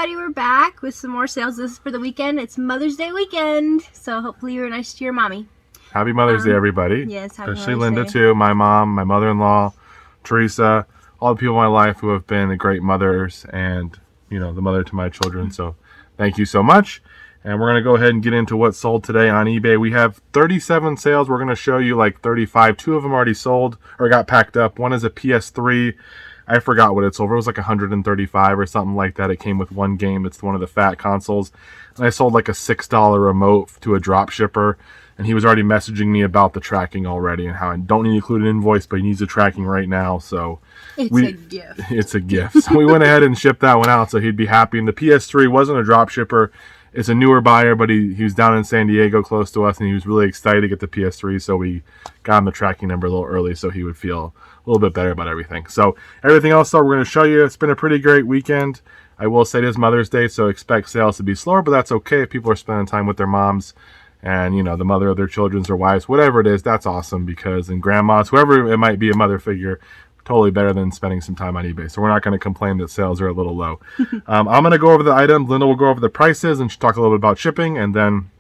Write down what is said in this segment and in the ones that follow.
everybody, we're back with some more sales. This is for the weekend. It's Mother's Day weekend, so hopefully you were nice to your mommy. Happy Mother's Day, everybody. Yes, happy especially Mother's Linda Day. too, my mom, my mother-in-law, Teresa, all the people in my life who have been great mothers and, you know, the mother to my children. So thank you so much. And we're going to go ahead and get into what sold today on eBay. We have 37 sales. We're going to show you like 35. 2 of them already sold or got packed up. One is a PS3. I forgot what it sold for. It was like 135 or something like that. It came with one game. It's one of the fat consoles. And I sold like a $6 remote to a drop shipper. And he was already messaging me about the tracking already and how I don't need to include an invoice, but he needs the tracking right now. So It's a gift. It's a gift. So we went ahead and shipped that one out so he'd be happy. And the PS3 wasn't a drop shipper. It's a newer buyer, but he was down in San Diego close to us, and he was really excited to get the PS3, so we got him the tracking number a little early so he would feel a little bit better about everything. So everything else, though, we're going to show you. It's been a pretty great weekend. I will say it is Mother's Day, so expect sales to be slower, but that's okay if people are spending time with their moms and, you know, the mother of their children, their wives, whatever it is. That's awesome because, and grandmas, whoever it might be, a mother figure, totally better than spending some time on eBay. So we're not going to complain that sales are a little low. I'm going to go over the items. Linda will go over the prices and she'll talk a little bit about shipping, and then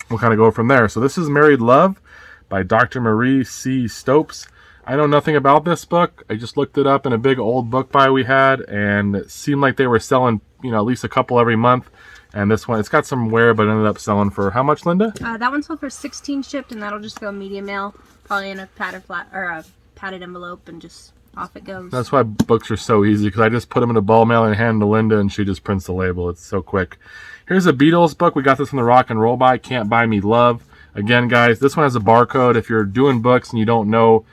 we'll kind of go from there. So this is Married Love by Dr. Marie C. Stopes. I know nothing about this book. I just looked it up in a big old book buy we had, and it seemed like they were selling, you know, at least a couple every month. And this one, it's got some wear, but ended up selling for how much, Linda? That one sold for $16 shipped, and that'll just go medium mail, probably in a padded envelope, and just off it goes. That's why books are so easy, because I just put them in a ball mail and hand to Linda, and she just prints the label. It's so quick. Here's a Beatles book. We got this from the Rock and Roll Buy. Can't Buy Me Love. Again, guys, this one has a barcode. If you're doing books and you don't know,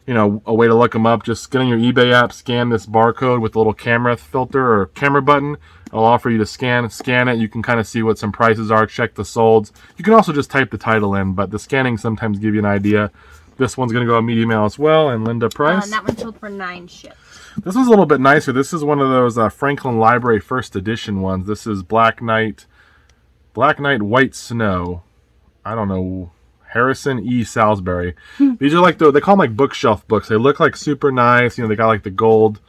you know, a way to look them up, just get on your eBay app, scan this barcode with the little camera filter or camera button. It'll offer you to scan it. You can kind of see what some prices are, check the solds. You can also just type the title in, but the scanning sometimes give you an idea. This one's going to go on medium mail as well. And Linda, price? And that one sold for $9 shipped. This one's a little bit nicer. This is one of those Franklin Library first edition ones. This is Black Knight White Snow. I don't know. Harrison E. Salisbury. These are like, they call them like bookshelf books. They look like super nice. You know, they got like the gold,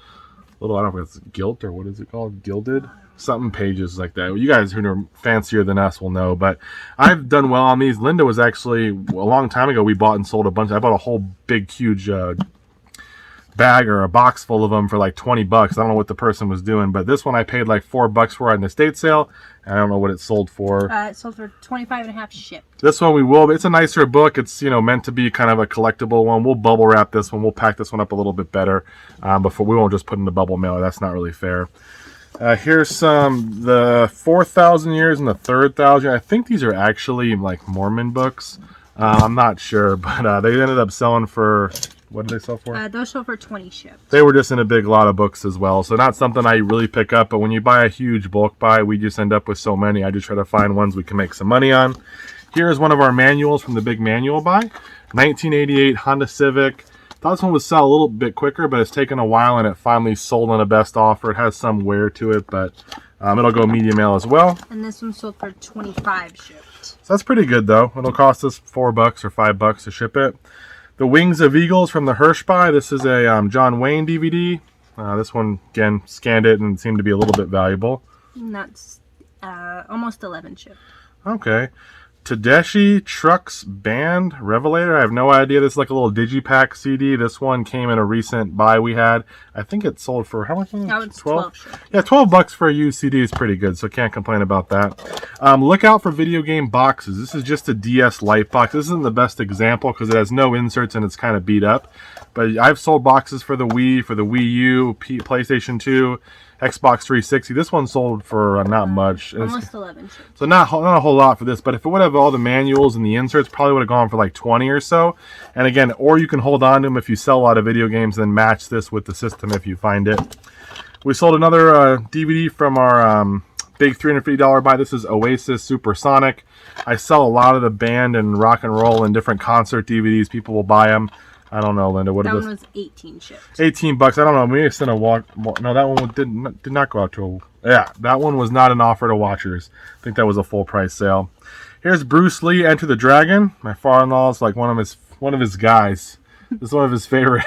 I don't know if it's gilt or what is it called? Gilded? Something pages like that. You guys who are fancier than us will know, but I've done well on these. Linda was actually, a long time ago, we bought and sold a bunch. I bought a whole big, huge bag or a box full of them for like $20. I don't know what the person was doing, but this one I paid like $4 for at an estate sale. And I don't know what it sold for. It sold for $25.50 shipped. This one we will, but it's a nicer book. It's, you know, meant to be kind of a collectible one. We'll bubble wrap this one. We'll pack this one up a little bit better before we won't just put in the bubble mailer. That's not really fair. Here's some, the 4,000 Years and the 3,000. I think these are actually like Mormon books. I'm not sure, but they ended up selling for, what did they sell for? Those sold for $20 shipped. They were just in a big lot of books as well. So not something I really pick up, but when you buy a huge bulk buy, we just end up with so many. I just try to find ones we can make some money on. Here's one of our manuals from the big manual buy. 1988 Honda Civic. Thought this one would sell a little bit quicker, but it's taken a while and it finally sold on a best offer. It has some wear to it, but it'll go medium mail as well. And this one sold for $25 shipped. So that's pretty good though. It'll cost us $4 or $5 to ship it. The Wings of Eagles from the Hirsch buy. This is a John Wayne DVD. This one, again, scanned it and it seemed to be a little bit valuable. And that's almost 11 shipped. Okay. Tedeschi Trucks Band Revelator. I have no idea. This is like a little digipack CD. This one came in a recent buy we had. I think it sold for how much? That was 12. Yeah, $12 for a used CD is pretty good, so can't complain about that. Look out for video game boxes. This is just a DS Lite box. This isn't the best example because it has no inserts and it's kind of beat up. But I've sold boxes for the Wii, for the Wii U, PlayStation 2, Xbox 360. This one sold for not much. Almost 11 shipped. So not a whole lot for this, but if it would have all the manuals and the inserts, probably would have gone for like 20 or so. And again, or you can hold on to them if you sell a lot of video games, then match this with the system if you find it. We sold another DVD from our big $350 buy. This is Oasis Supersonic. I sell a lot of the band and rock and roll and different concert DVDs. People will buy them. I don't know, Linda. What that was one was 18 shipped. $18. I don't know. Maybe sent a walk. No, that one did not go out to a. Yeah, that one was not an offer to watchers. I think that was a full price sale. Here's Bruce Lee, Enter the Dragon. My father-in-law is like one of his guys. This is one of his favorite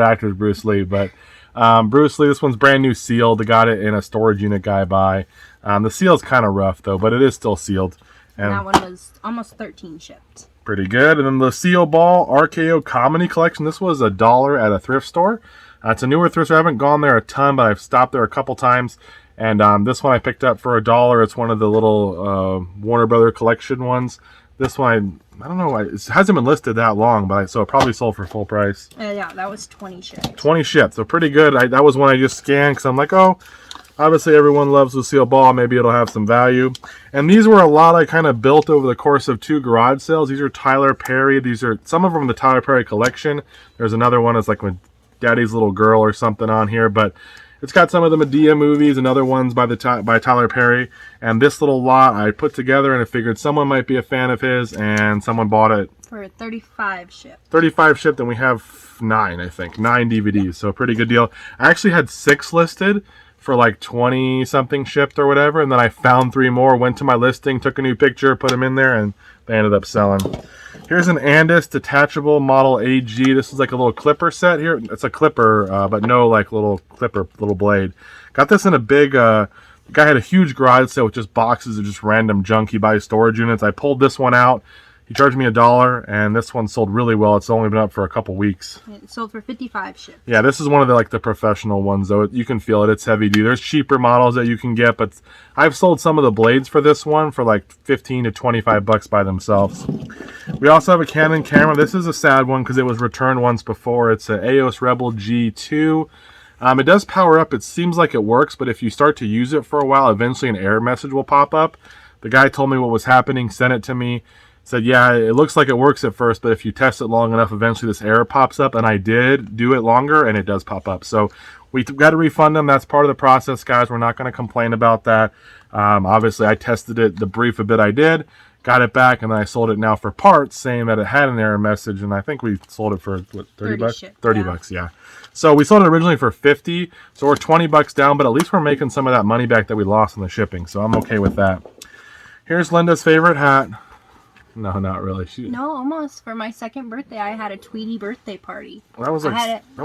actors, Bruce Lee. But Bruce Lee, this one's brand new sealed. I got it in a storage unit guy buy. The seal's kind of rough though, but it is still sealed. And that one was almost 13 shipped. Pretty good. And then the Seal Ball RKO Comedy Collection. This was $1 at a thrift store. It's a newer thrift store. I haven't gone there a ton, but I've stopped there a couple times. And this one I picked up for $1. It's one of the little Warner Brother collection ones. This one, I don't know. It hasn't been listed that long, but so it probably sold for full price. Yeah, that was 20 shipped. 20 shipped. So pretty good. That was one I just scanned because I'm like, oh, obviously everyone loves Lucille Ball. Maybe it'll have some value. And these were a lot I kind of built over the course of 2 garage sales. These are Tyler Perry. These are some of them from the Tyler Perry collection. There's another one that's like with Daddy's Little Girl or something on here, but it's got some of the Medea movies and other ones by Tyler Perry. And this little lot I put together and I figured someone might be a fan of his, and someone bought it for 35 shipped. 35 shipped, and we have 9, I think. 9 DVDs, yeah. So a pretty good deal. I actually had 6 listed for like 20 something shipped or whatever, and then I found 3 more, went to my listing, took a new picture, put them in there, and they ended up selling. Here's an Andis detachable model AG. This is like a little clipper set here. It's a clipper, but no like little clipper, little blade. Got this in a big, the guy had a huge garage sale with just boxes of just random junk. He buys storage units. I pulled this one out. He charged me $1, and this one sold really well. It's only been up for a couple weeks. It sold for 55 shipped. Yeah, this is one of the professional ones though. You can feel it. It's heavy duty. There's cheaper models that you can get, but I've sold some of the blades for this one for like 15 to 25 bucks by themselves. We also have a Canon camera. This is a sad one because it was returned once before. It's an EOS Rebel G2. It does power up. It seems like it works, but if you start to use it for a while, eventually an error message will pop up. The guy told me what was happening, sent it to me. Said, yeah, it looks like it works at first, but if you test it long enough, eventually this error pops up, and I did do it longer, and it does pop up. So we got to refund them. That's part of the process, guys. We're not going to complain about that. Obviously, I tested it the brief a bit I did, got it back, and then I sold it now for parts, saying that it had an error message, and I think we sold it for, what, 30 bucks? Shipped, 30 yeah. bucks, yeah. So we sold it originally for 50, so we're 20 bucks down, but at least we're making some of that money back that we lost in the shipping, so I'm okay with that. Here's Linda's favorite hat. No, not really. No, almost. For my 2nd birthday, I had a Tweety birthday party. That was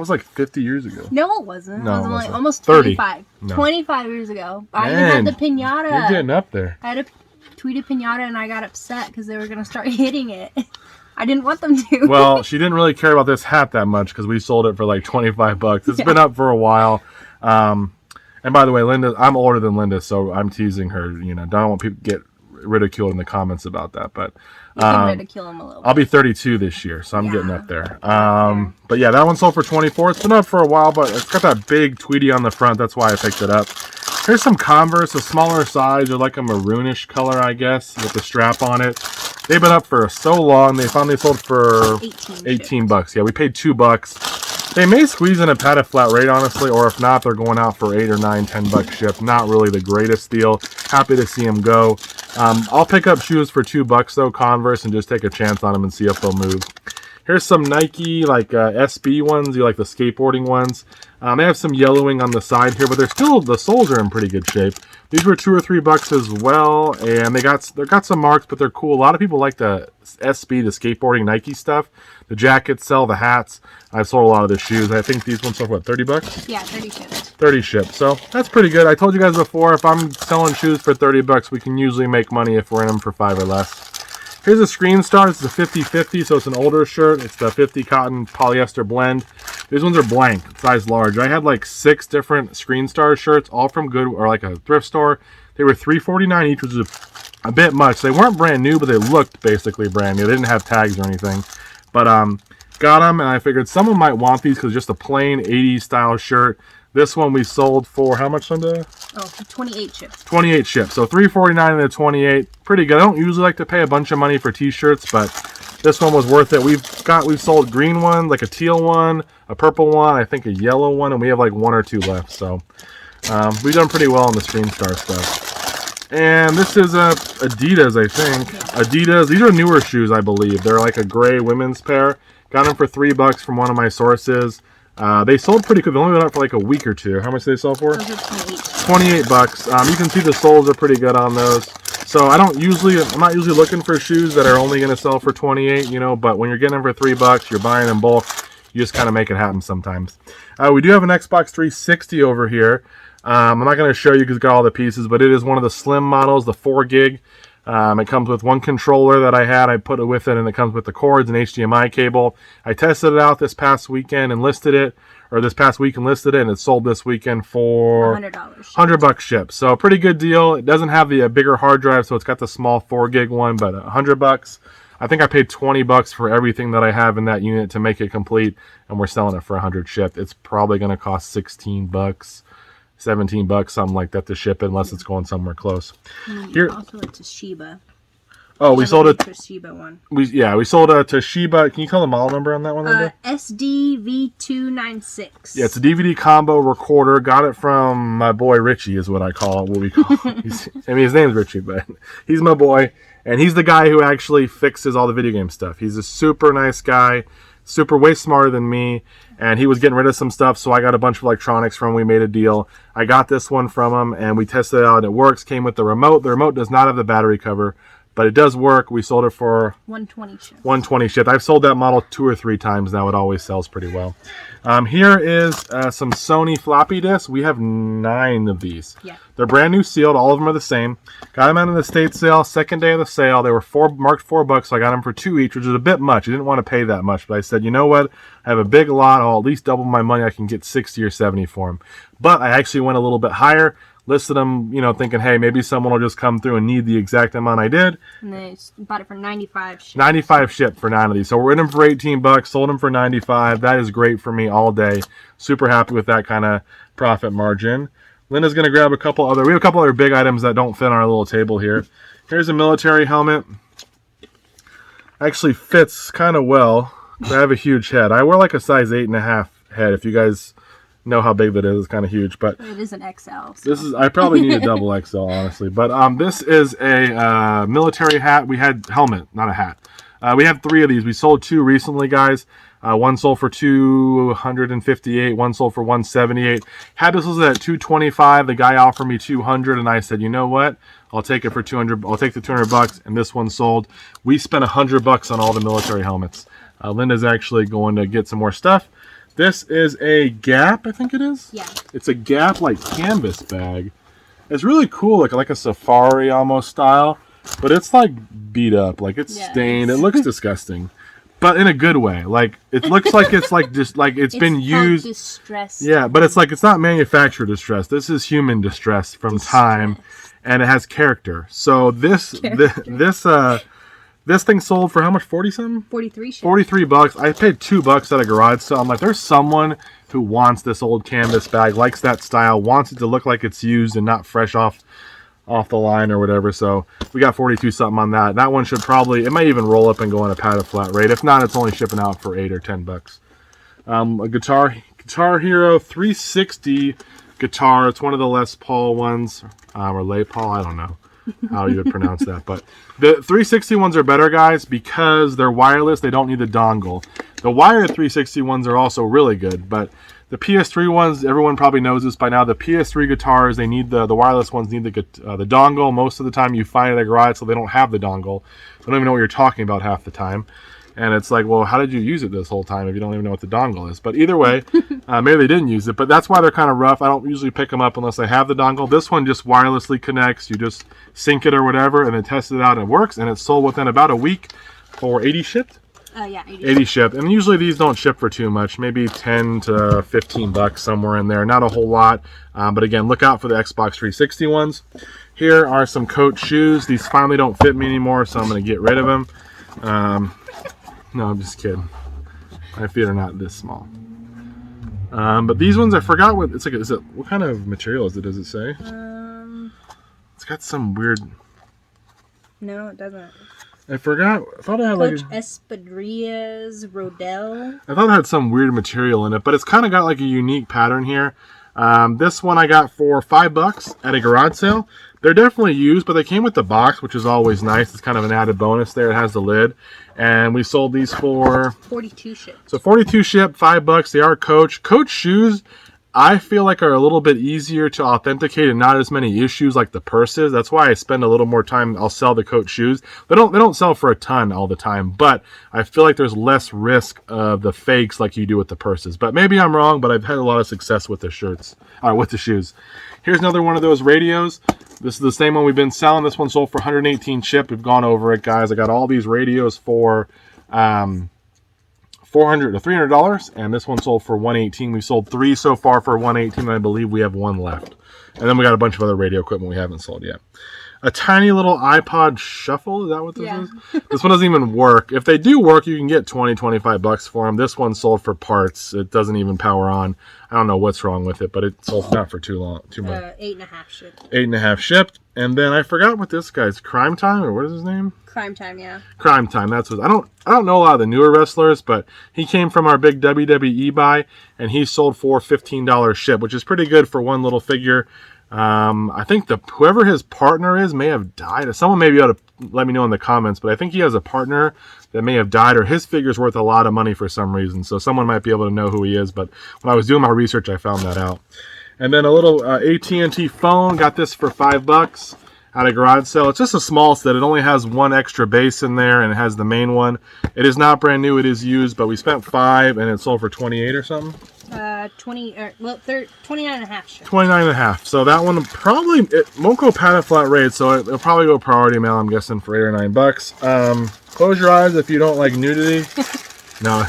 like 50 years ago. No, it wasn't. No, it was wasn't. Almost 30. 25. No. 25 years ago. I Man, even had the pinata. You're getting up there. I had a Tweety pinata, and I got upset because they were going to start hitting it. I didn't want them to. Well, she didn't really care about this hat that much because we sold it for like 25 bucks. It's been up for a while. And by the way, Linda, I'm older than Linda, so I'm teasing her. You know, don't want people to get ridiculed in the comments about that, but you can ridicule him a little bit. I'll be 32 this year, so I'm getting up there. But yeah, that one sold for 24. It's been up for a while, but it's got that big Tweety on the front. That's why I picked it up. Here's some Converse, a smaller size, or like a maroonish color, I guess, with the strap on it. They've been up for so long. They finally sold for 18 bucks. Yeah, we paid $2. They may squeeze in a padded flat rate, honestly, or if not, they're going out for 8 or 9, 10 bucks shipped. Not really the greatest deal. Happy to see them go. I'll pick up shoes for $2 though, Converse, and just take a chance on them and see if they'll move. Here's some Nike like SB ones, you like the skateboarding ones. They have some yellowing on the side here, but they're still, the soles are in pretty good shape. These were $2 or $3 as well, and they got some marks, but they're cool. A lot of people like the SB, the skateboarding Nike stuff. The jackets sell, the hats. I've sold a lot of the shoes. I think these ones sold, what, 30 bucks? Yeah, 30 shipped. 30 shipped. So that's pretty good. I told you guys before, if I'm selling shoes for 30 bucks, we can usually make money if we're in them for 5 or less. Here's a Screen Star. It's a 50-50, so it's an older shirt. It's the 50 cotton polyester blend. These ones are blank, size large. I had like 6 different Screen Star shirts, all from good or like a thrift store. They were $3.49 each, which is a bit much. They weren't brand new, but they looked basically brand new. They didn't have tags or anything. But got them, and I figured someone might want these because just a plain 80s style shirt. This one we sold for how much, Linda? Oh, 28 shipped. 28 shipped. So $3.49 and a 28. Pretty good. I don't usually like to pay a bunch of money for t-shirts, but this one was worth it. We've sold green one, like a teal one, a purple one, I think a yellow one, and we have like 1 or 2 left. So we've done pretty well on the Screen Star stuff. And this is Adidas, I think. Yeah. Adidas. These are newer shoes, I believe. They're like a gray women's pair. Got them for $3 from one of my sources. They sold pretty quick. They only went up for like a week or 2. How much did they sell for? Those are 28 bucks. You can see the soles are pretty good on those. So I'm not usually looking for shoes that are only going to sell for 28, you know, but when you're getting them for $3, you're buying in bulk. You just kind of make it happen sometimes. We do have an Xbox 360 over here. I'm not going to show you because it's got all the pieces, but it is one of the slim models, the 4 gig. It comes with one controller that I had. I put it with it, and it comes with the cords and HDMI cable. I tested it out this past weekend and listed it, or this past week and listed it, and it sold this weekend for $100. $100 shipped. So a pretty good deal. It doesn't have the bigger hard drive, so it's got the small 4 gig one, but $100. I think I paid $20 for everything that I have in that unit to make it complete, and we're selling it for $100 shipped. It's probably going to cost $16, $17, something like that to ship it, unless it's going somewhere close. Here, also a Toshiba. Oh, we sold a Toshiba one. We sold a Toshiba. Can you tell the model number on that one, Linda? SDV296. Yeah, it's a DVD combo recorder. Got it from my boy Richie, is what I call it. What we call it. His name's Richie, but he's my boy, and he's the guy who actually fixes all the video game stuff. He's a super nice guy, way smarter than me, and he was getting rid of some stuff, so I got a bunch of electronics from him. We made a deal. I got this one from him, and we tested it out. It works. Came with the remote. The remote does not have the battery cover, but it does work. We sold it for $120 shipped. $120 shipped. I've sold that model 2 or 3 times now. It always sells pretty well. Here is some Sony floppy disks. We have 9 of these. Yeah. They're brand new sealed. All of them are the same. Got them out of the estate sale. Second day of the sale. They were marked $4, so I got them for 2 each, which is a bit much. I didn't want to pay that much, but I said, you know what? I have a big lot. I'll at least double my money. I can get 60 or 70 for them. But I actually went a little bit higher. Listed them, thinking, hey, maybe someone will just come through and need the exact amount I did. And they bought it for $95 shipped. $95 shipped for 9 of these. So we're in them for $18, sold them for $95. That is great for me all day. Super happy with that kind of profit margin. Linda's going to grab we have a couple other big items that don't fit on our little table here. Here's a military helmet. Actually fits kind of well. I have a huge head. I wear like a size 8.5 head. If you guys know how big that is, it's kind of huge, but it is an XL. So. I probably need a double XL, honestly. But this is a military hat. We had helmet, not a hat. We have 3 of these. We sold 2 recently, guys. One sold for $258. One sold for $178. Had this was at $225. The guy offered me $200, and I said, you know what? I'll take it for $200. I'll take the $200, and this one sold. We spent $100 on all the military helmets. Linda's actually going to get some more stuff. This is a Gap, I think it is. Yeah. It's a Gap like canvas bag. It's really cool, like a safari almost style, but it's like beat up, like it's stained. It looks disgusting, but in a good way. Like it looks like it's like just like it's been used. Distress. Yeah, but it's like it's not manufacturer distress. This is human distress from time, and it has character. So this thing sold for how much? 40 something? 43 shipped. $43. I paid $2 at a garage sale. I'm like, there's someone who wants this old canvas bag, likes that style, wants it to look like it's used and not fresh off the line or whatever. So we got 42 something on that. That one should it might even roll up and go on a padded flat rate. If not, it's only shipping out for $8 or $10. A Guitar Hero 360 guitar. It's one of the Les Paul ones, or Les Paul. I don't know how you would pronounce that, but the 360 ones are better, guys, because they're wireless. They don't need the dongle. The wired 360 ones are also really good, but the PS3 ones, everyone probably knows this by now. The PS3 guitars, they need the wireless ones need the dongle. Most of the time, you find it at a garage, so they don't have the dongle. They don't even know what you're talking about half the time. And it's like, well, how did you use it this whole time if you don't even know what the dongle is? But either way, maybe they didn't use it. But that's why they're kind of rough. I don't usually pick them up unless I have the dongle. This one just wirelessly connects. You just sync it or whatever and then test it out and it works. And it's sold within about a week for 80 shipped. Yeah, 80 shipped. And usually these don't ship for too much. Maybe 10 to $15 somewhere in there. Not a whole lot. But again, look out for the Xbox 360 ones. Here are some Coach shoes. These finally don't fit me anymore, so I'm going to get rid of them. No, I'm just kidding. My feet are not this small. But these ones, I forgot what it's like. What kind of material is it? Does it say? It's got some weird. No, it doesn't. I forgot. I thought it had Coach Espadrillas Rodell. I thought it had some weird material in it, but it's kind of got like a unique pattern here. This one I got for $5 at a garage sale. They're definitely used, but they came with the box, which is always nice. It's kind of an added bonus there. It has the lid. And we sold these for 42 shipped. So 42 shipped, $5. They are Coach shoes. I feel like are a little bit easier to authenticate and not as many issues like the purses. That's why I spend a little more time. I'll sell the Coach shoes. They don't sell for a ton all the time, but I feel like there's less risk of the fakes like you do with the purses. But maybe I'm wrong, but I've had a lot of success with the shirts, with the shoes. Here's another one of those radios. This is the same one we've been selling. This one sold for 118 shipped. We've gone over it, guys. I got all these radios for $400 to $300, and this one sold for $118. We sold 3 so far for $118, and I believe we have 1 left. And then we got a bunch of other radio equipment we haven't sold yet. A tiny little iPod Shuffle, is that what this is? This one doesn't even work. If they do work, you can get $20-25 for them. This one sold for parts. It doesn't even power on. I don't know what's wrong with it, but it sold not for too much. 8.5 shipped. 8.5 shipped. And then I forgot what this guy's, Crime Time, or what is his name? Crime Time, yeah. Crime Time. That's what I don't know a lot of the newer wrestlers, but he came from our big WWE buy, and he sold for $15 ship, which is pretty good for one little figure. I think whoever his partner is may have died. Someone may be able to let me know in the comments, but I think he has a partner that may have died, or his figure's worth a lot of money for some reason. So someone might be able to know who he is. But when I was doing my research, I found that out. And then a little AT&T phone. Got this for $5 at a garage sale. It's just a small set. It only has one extra base in there, and it has the main one. It is not brand new. It is used, but we spent $5, and it sold for $28 or something. 29.5 shipped. 29.5. So that one probably, it won't go padded flat rate, so it'll probably go priority mail, I'm guessing, for $8 or $9. Close your eyes if you don't like nudity. No.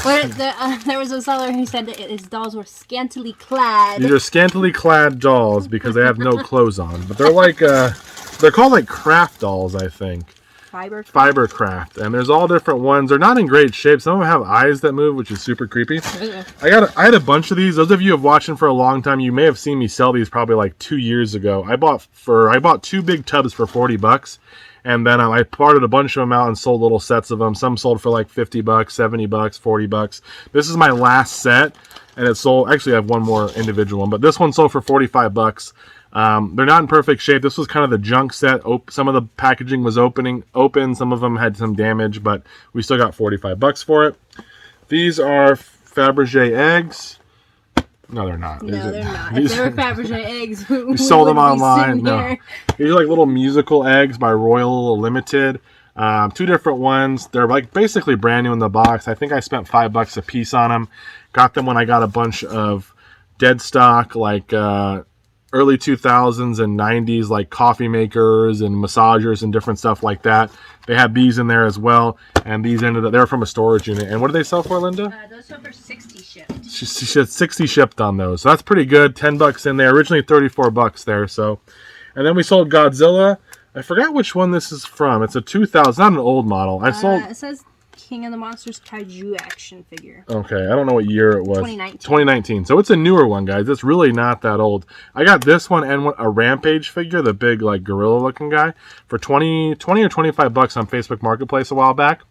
There was a seller who said that his dolls were scantily clad. These are scantily clad dolls because they have no clothes on. But they're like, they're called like craft dolls, I think. Fibercraft. And there's all different ones. They're not in great shape. Some of them have eyes that move, which is super creepy. I had a bunch of these. Those of you who have watched them for a long time, you may have seen me sell these probably like 2 years ago. I bought 2 big tubs for $40. And then I parted a bunch of them out and sold little sets of them. Some sold for like $50, $70, $40. This is my last set, and it sold. Actually, I have one more individual one, but this one sold for $45. They're not in perfect shape. This was kind of the junk set. Some of the packaging was open. Some of them had some damage, but we still got $45 for it. These are Fabergé eggs. No, they're not. No, they're not. If they were Fabergé eggs, we sold them online. No, these are like little musical eggs by Royal Limited. 2 different ones. They're like basically brand new in the box. I think I spent $5 a piece on them. Got them when I got a bunch of dead stock, like early 2000s and 90s, like coffee makers and massagers and different stuff like that. They had these in there as well, and these ended up, they were from a storage unit. And what did they sell for, Linda? Those sold for 60 shipped. She had 60 shipped on those, so that's pretty good. $10 in there. Originally $34 there. So, and then we sold Godzilla. I forgot which one this is from. It's a 2000, not an old model. I sold. It says King of the Monsters Kaiju action figure. Okay, I don't know what year it was. 2019. 2019. So it's a newer one, guys. It's really not that old. I got this one and a Rampage figure, the big like gorilla looking guy, for 20 or $25 on Facebook Marketplace a while back.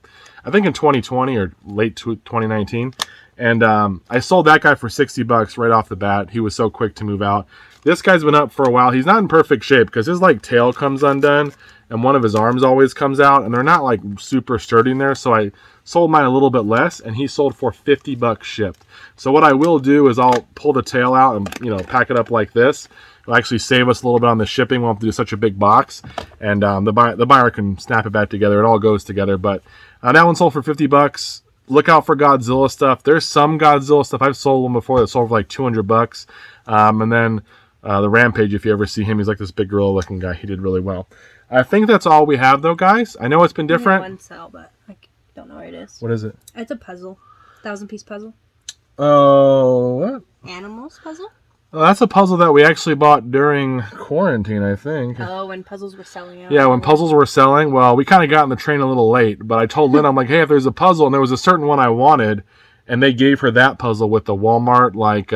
I think in 2020 or late 2019. And I sold that guy for $60 right off the bat. He was so quick to move out. This guy's been up for a while. He's not in perfect shape because his like tail comes undone and one of his arms always comes out, and they're not like super sturdy in there. So I sold mine a little bit less, and he sold for $50 shipped. So what I will do is I'll pull the tail out and pack it up like this. It'll actually save us a little bit on the shipping. We won't have to do such a big box, and the buyer can snap it back together. It all goes together. But that one sold for $50. Look out for Godzilla stuff. There's some Godzilla stuff. I've sold one before that sold for like $200. And then the Rampage, if you ever see him, he's like this big gorilla looking guy. He did really well. I think that's all we have though, guys. I know it's been different. One cell, but I don't know where it is. What is it? It's a puzzle. 1,000-piece puzzle. Oh, what? Animals puzzle? Oh, that's a puzzle that we actually bought during quarantine, I think. Oh, when puzzles were selling out. Yeah, when puzzles were selling. Well, we kind of got on the train a little late, but I told Lynn, I'm like, hey, if there's a puzzle, and there was a certain one I wanted, and they gave her that puzzle with the Walmart, like,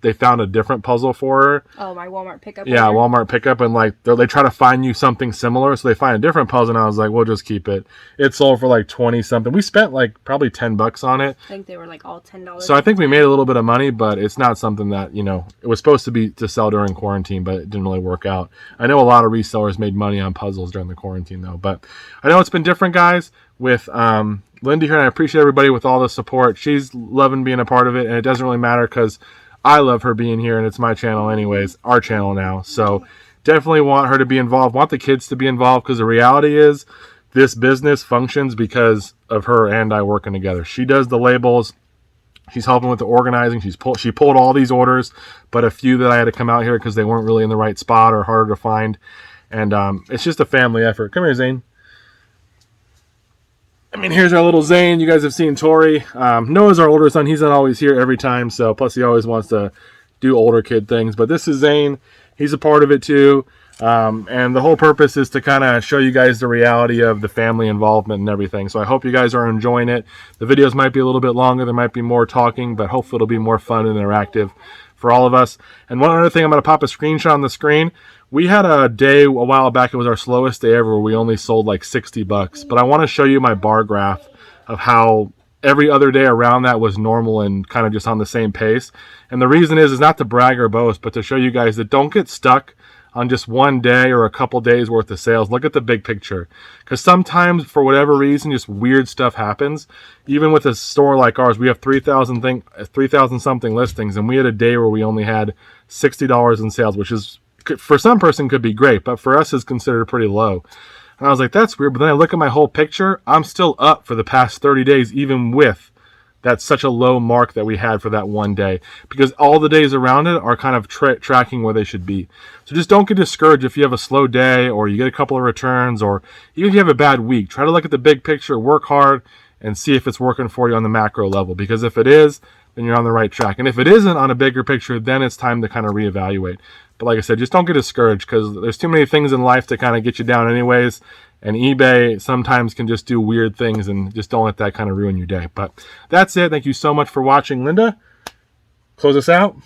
they found a different puzzle for her. Oh, my Walmart pickup. Yeah, Walmart pickup, and like they try to find you something similar, so they find a different puzzle, and I was like, we'll just keep it. It sold for like 20 something. We spent like probably $10 on it. I think they were like all $10. So I think we made a little bit of money, but it's not something that it was supposed to sell during quarantine, but it didn't really work out. I know a lot of resellers made money on puzzles during the quarantine though, but I know it's been different, guys. With Linda here, and I appreciate everybody with all the support. She's loving being a part of it, and it doesn't really matter because I love her being here, and it's my channel anyways, our channel now. So definitely want her to be involved, want the kids to be involved, because the reality is this business functions because of her and I working together. She does the labels. She's helping with the organizing. She pulled all these orders, but a few that I had to come out here because they weren't really in the right spot or harder to find. And it's just a family effort. Come here, Zane. I mean, here's our little Zane. You guys have seen Tori. Noah's our older son. He's not always here every time, so plus he always wants to do older kid things. But this is Zane. He's a part of it too. And the whole purpose is to kind of show you guys the reality of the family involvement and everything. So I hope you guys are enjoying it. The videos might be a little bit longer. There might be more talking, but hopefully it'll be more fun and interactive for all of us. And one other thing, I'm going to pop a screenshot on the screen. We had a day a while back. It was our slowest day ever where we only sold like $60. But I want to show you my bar graph of how every other day around that was normal and kind of just on the same pace. And the reason is not to brag or boast, but to show you guys that don't get stuck on just one day or a couple days worth of sales. Look at the big picture, because sometimes for whatever reason just weird stuff happens. Even with a store like ours, we have 3,000 something listings, and we had a day where we only had $60 in sales, which is for some person could be great, but for us is considered pretty low. And I was like, that's weird. But then I look at my whole picture, I'm still up for the past 30 days, even with that's such a low mark that we had for that one day, because all the days around it are kind of tracking where they should be. So just don't get discouraged if you have a slow day or you get a couple of returns, or even if you have a bad week. Try to look at the big picture, work hard, and see if it's working for you on the macro level, because if it is, then you're on the right track. And if it isn't on a bigger picture, then it's time to kind of reevaluate. But like I said, just don't get discouraged, because there's too many things in life to kind of get you down anyways. And eBay sometimes can just do weird things, and just don't let that kind of ruin your day. But that's it. Thank you so much for watching. Linda, close us out.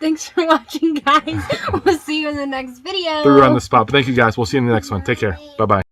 Thanks for watching, guys. We'll see you in the next video. Threw her on the spot. But thank you, guys. We'll see you in the next one. Take care. Bye-bye.